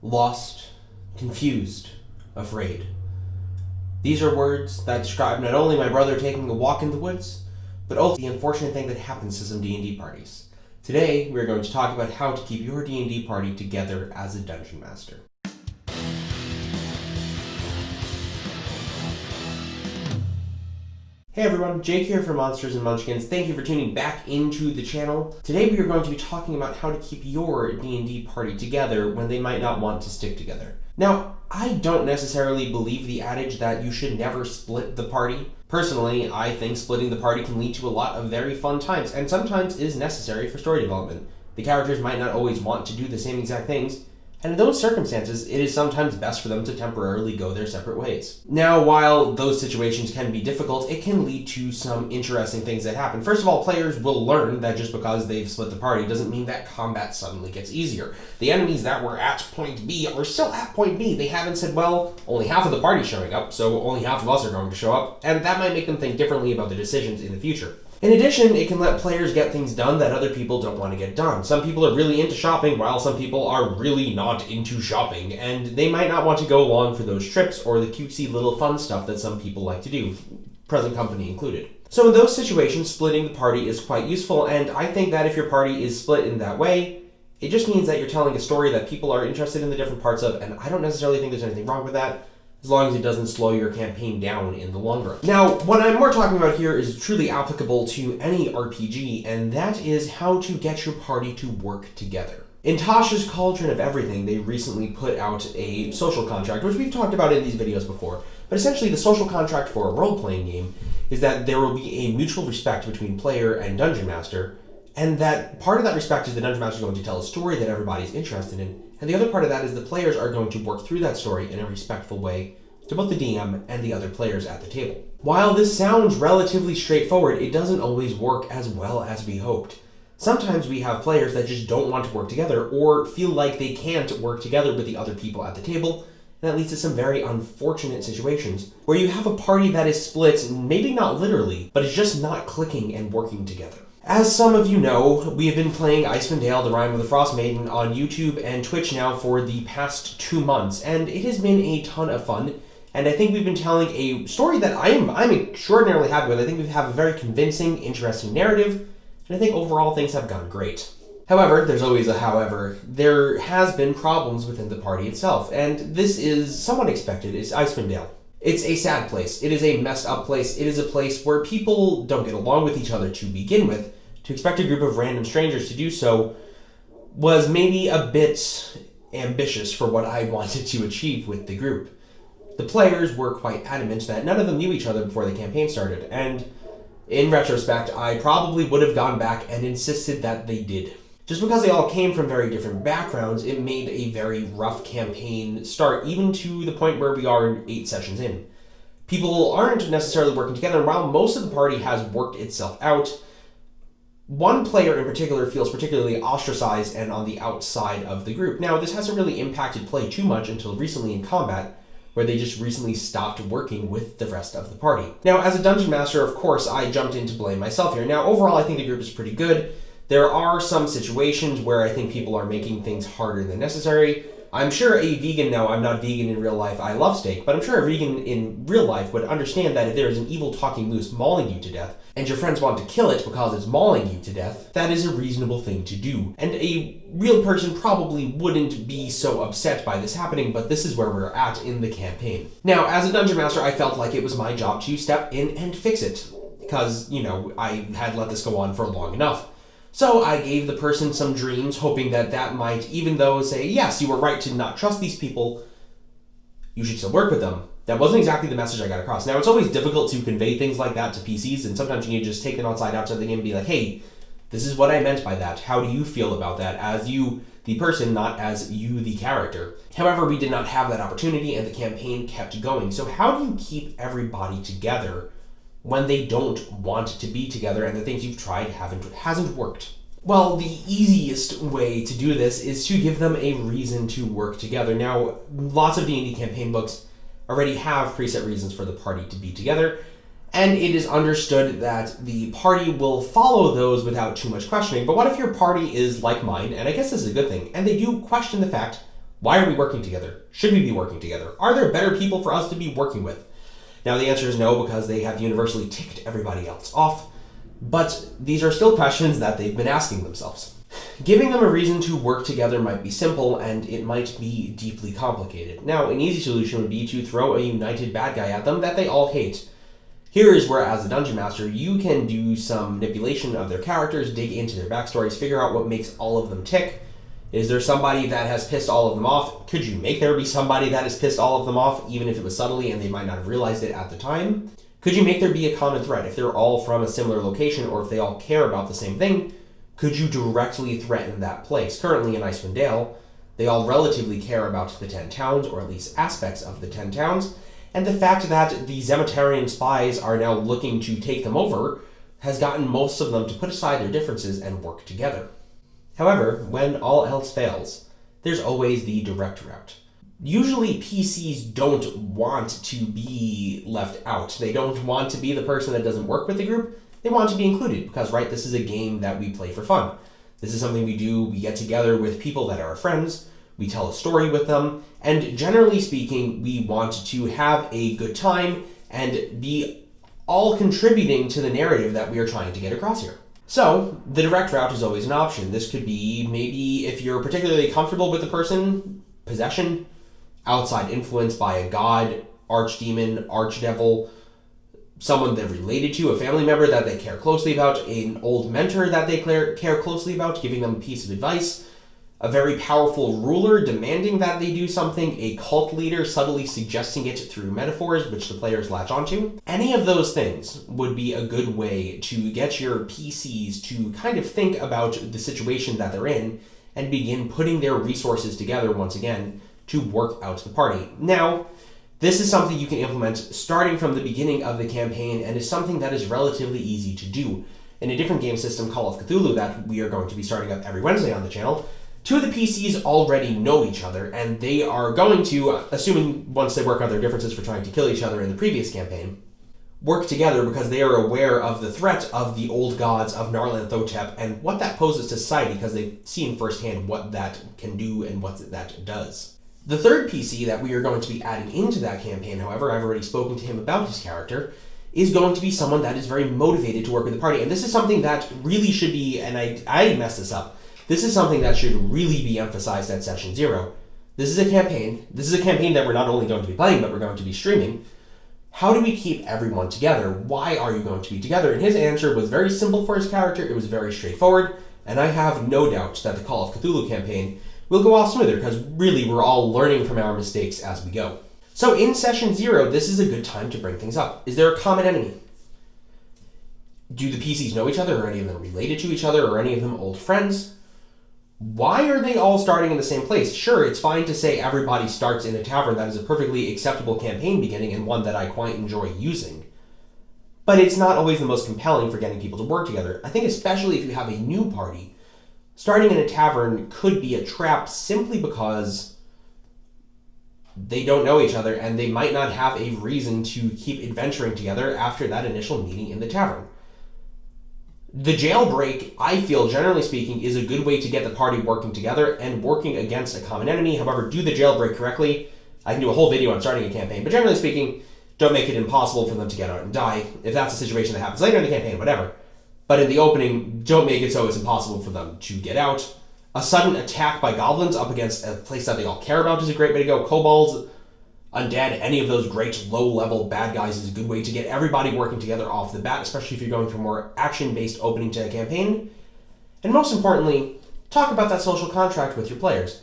lost, confused, afraid. These are words that describe not only my brother taking a walk in the woods, but also the unfortunate thing that happens to some D&D parties. Today, we're going to talk about how to keep your D&D party together as a dungeon master. Hey everyone, Jake here from Monsters and Munchkins. Thank you for tuning back into the channel. Today we are going to be talking about how to keep your D&D party together when they might not want to stick together. Now, I don't necessarily believe the adage that you should never split the party. Personally, I think splitting the party can lead to a lot of very fun times, and sometimes is necessary for story development. The characters might not always want to do the same exact things, and in those circumstances, it is sometimes best for them to temporarily go their separate ways. Now, while those situations can be difficult, it can lead to some interesting things that happen. First of all, players will learn that just because they've split the party doesn't mean that combat suddenly gets easier. The enemies that were at point B are still at point B. They haven't said, well, only half of the party's showing up, so only half of us are going to show up, and that might make them think differently about their decisions in the future. In addition, it can let players get things done that other people don't want to get done. Some people are really into shopping, while some people are really not into shopping, and they might not want to go along for those trips or the cutesy little fun stuff that some people like to do, present company included. So in those situations, splitting the party is quite useful, and I think that if your party is split in that way, it just means that you're telling a story that people are interested in the different parts of, and I don't necessarily think there's anything wrong with that, as long as it doesn't slow your campaign down in the long run. Now, what I'm more talking about here is truly applicable to any RPG, and that is how to get your party to work together. In Tasha's Cauldron of Everything, they recently put out a social contract, which we've talked about in these videos before, but essentially the social contract for a role-playing game is that there will be a mutual respect between player and dungeon master, and that part of that respect is the dungeon master is going to tell a story that everybody's interested in, and the other part of that is the players are going to work through that story in a respectful way to both the DM and the other players at the table. While this sounds relatively straightforward, it doesn't always work as well as we hoped. Sometimes we have players that just don't want to work together or feel like they can't work together with the other people at the table, and that leads to some very unfortunate situations where you have a party that is split, maybe not literally, but is just not clicking and working together. As some of you know, we have been playing Icewind Dale, The Rime of the Frost Maiden on YouTube and Twitch now for the past 2 months, and it has been a ton of fun, and I think we've been telling a story that I'm extraordinarily happy with. I think we have a very convincing, interesting narrative, and I think overall things have gone great. However, there's always a however, there has been problems within the party itself, and this is somewhat expected. It's Icewind Dale. It's a sad place. It is a messed up place. It is a place where people don't get along with each other to begin with. To expect a group of random strangers to do so was maybe a bit ambitious for what I wanted to achieve with the group. The players were quite adamant that none of them knew each other before the campaign started, and in retrospect, I probably would have gone back and insisted that they did. Just because they all came from very different backgrounds, it made a very rough campaign start, even to the point where we are 8 sessions in. People aren't necessarily working together, and while most of the party has worked itself out, one player in particular feels particularly ostracized and on the outside of the group. Now, this hasn't really impacted play too much until recently in combat, where they just recently stopped working with the rest of the party. Now, as a dungeon master, of course, I jumped in to blame myself here. Now, overall, I think the group is pretty good. There are some situations where I think people are making things harder than necessary. I'm sure a vegan, no, I'm not vegan in real life, I love steak, but I'm sure a vegan in real life would understand that if there is an evil talking moose mauling you to death, and your friends want to kill it because it's mauling you to death, that is a reasonable thing to do. And a real person probably wouldn't be so upset by this happening, but this is where we're at in the campaign. Now, as a dungeon master, I felt like it was my job to step in and fix it, because, I had let this go on for long enough. So I gave the person some dreams, hoping that that might, even though say, yes, you were right to not trust these people, you should still work with them. That wasn't exactly the message I got across. Now, it's always difficult to convey things like that to PCs, and sometimes you need to just take them outside out to the game and be like, hey, this is what I meant by that. How do you feel about that as you, the person, not as you, the character? However, we did not have that opportunity, and the campaign kept going. So how do you keep everybody together when they don't want to be together and the things you've tried hasn't worked? Well, the easiest way to do this is to give them a reason to work together. Now, lots of D&D campaign books already have preset reasons for the party to be together, and it is understood that the party will follow those without too much questioning. But what if your party is like mine, and I guess this is a good thing, and they do question the fact, Why are we working together? Should we be working together? Are there better people for us to be working with? Now, the answer is no, because they have universally ticked everybody else off, but these are still questions that they've been asking themselves. Giving them a reason to work together might be simple, and it might be deeply complicated. Now, an easy solution would be to throw a united bad guy at them that they all hate. Here is where, as a dungeon master, you can do some manipulation of their characters, dig into their backstories, figure out what makes all of them tick. Is there somebody that has pissed all of them off? Could you make there be somebody that has pissed all of them off, even if it was subtly and they might not have realized it at the time? Could you make there be a common threat? If they're all from a similar location, or if they all care about the same thing, could you directly threaten that place? Currently in Icewind Dale, they all relatively care about the 10 towns, or at least aspects of the 10 towns, and the fact that the Zemetarian spies are now looking to take them over has gotten most of them to put aside their differences and work together. However, when all else fails, there's always the direct route. Usually PCs don't want to be left out. They don't want to be the person that doesn't work with the group. They want to be included because, right, this is a game that we play for fun. This is something we do. We get together with people that are our friends. We tell a story with them. And generally speaking, we want to have a good time and be all contributing to the narrative that we are trying to get across here. So, the direct route is always an option. This could be maybe if you're particularly comfortable with the person, possession, outside influence by a god, archdemon, archdevil, someone they're related to, a family member that they care closely about, an old mentor that they care closely about, giving them a piece of advice, a very powerful ruler demanding that they do something, a cult leader subtly suggesting it through metaphors which the players latch onto. Any of those things would be a good way to get your PCs to kind of think about the situation that they're in and begin putting their resources together once again to work out the party. Now, this is something you can implement starting from the beginning of the campaign and is something that is relatively easy to do. In a different game system, Call of Cthulhu, that we are going to be starting up every Wednesday on the channel, two of the PCs already know each other, and they are going to, assuming once they work out their differences for trying to kill each other in the previous campaign, work together because they are aware of the threat of the old gods of Narlanthotep and what that poses to society because they've seen firsthand what that can do and what that does. The third PC that we are going to be adding into that campaign, however, I've already spoken to him about his character, is going to be someone that is very motivated to work with the party. And this is something that really should be, and I messed this up, this is something that should really be emphasized at Session 0. This is a campaign. This is a campaign that we're not only going to be playing, but we're going to be streaming. How do we keep everyone together? Why are you going to be together? And his answer was very simple for his character. It was very straightforward. And I have no doubt that the Call of Cthulhu campaign will go all smoother because really we're all learning from our mistakes as we go. So in Session 0, this is a good time to bring things up. Is there a common enemy? Do the PCs know each other? Are any of them related to each other? Or any of them old friends? Why are they all starting in the same place? Sure, it's fine to say everybody starts in a tavern. That is a perfectly acceptable campaign beginning and one that I quite enjoy using. But it's not always the most compelling for getting people to work together. I think especially if you have a new party, starting in a tavern could be a trap simply because they don't know each other and they might not have a reason to keep adventuring together after that initial meeting in the tavern. The jailbreak, I feel, generally speaking, is a good way to get the party working together and working against a common enemy. However, do the jailbreak correctly. I can do a whole video on starting a campaign, but generally speaking, don't make it impossible for them to get out and die. If that's a situation that happens later in the campaign, whatever. But in the opening, don't make it so it's impossible for them to get out. A sudden attack by goblins up against a place that they all care about is a great way to go. Kobolds, undead, any of those great low-level bad guys is a good way to get everybody working together off the bat, especially if you're going for a more action-based opening to a campaign. And most importantly, talk about that social contract with your players.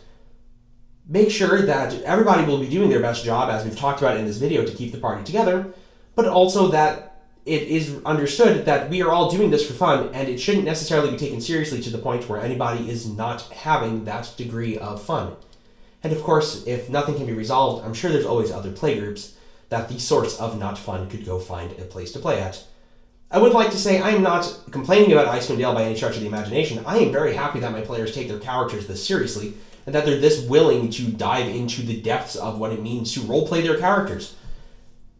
Make sure that everybody will be doing their best job, as we've talked about in this video, to keep the party together, but also that it is understood that we are all doing this for fun, and it shouldn't necessarily be taken seriously to the point where anybody is not having that degree of fun. And of course, if nothing can be resolved, I'm sure there's always other playgroups that these sorts of not fun could go find a place to play at. I would like to say I am not complaining about Icewind Dale by any stretch of the imagination. I am very happy that my players take their characters this seriously, and that they're this willing to dive into the depths of what it means to roleplay their characters.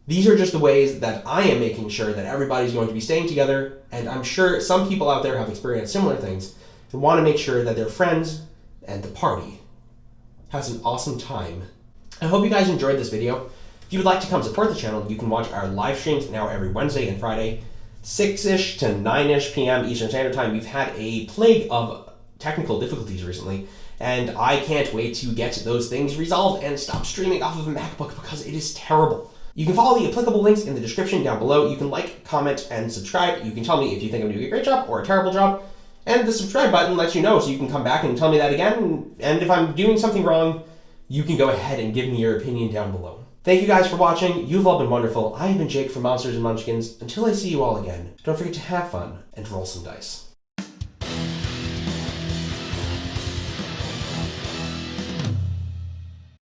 These are just the ways that I am making sure that everybody's going to be staying together, and I'm sure some people out there have experienced similar things and want to make sure that their friends and the party has an awesome time. I hope you guys enjoyed this video. If you would like to come support the channel, you can watch our live streams now every Wednesday and Friday, 6-ish to 9-ish p.m. Eastern Standard Time. We've had a plague of technical difficulties recently, and I can't wait to get those things resolved and stop streaming off of a MacBook because it is terrible. You can follow the applicable links in the description down below. You can like, comment, and subscribe. You can tell me if you think I'm doing a great job or a terrible job. And the subscribe button lets you know, so you can come back and tell me that again. And if I'm doing something wrong, you can go ahead and give me your opinion down below. Thank you guys for watching. You've all been wonderful. I have been Jake from Monsters and Munchkins. Until I see you all again, don't forget to have fun and roll some dice.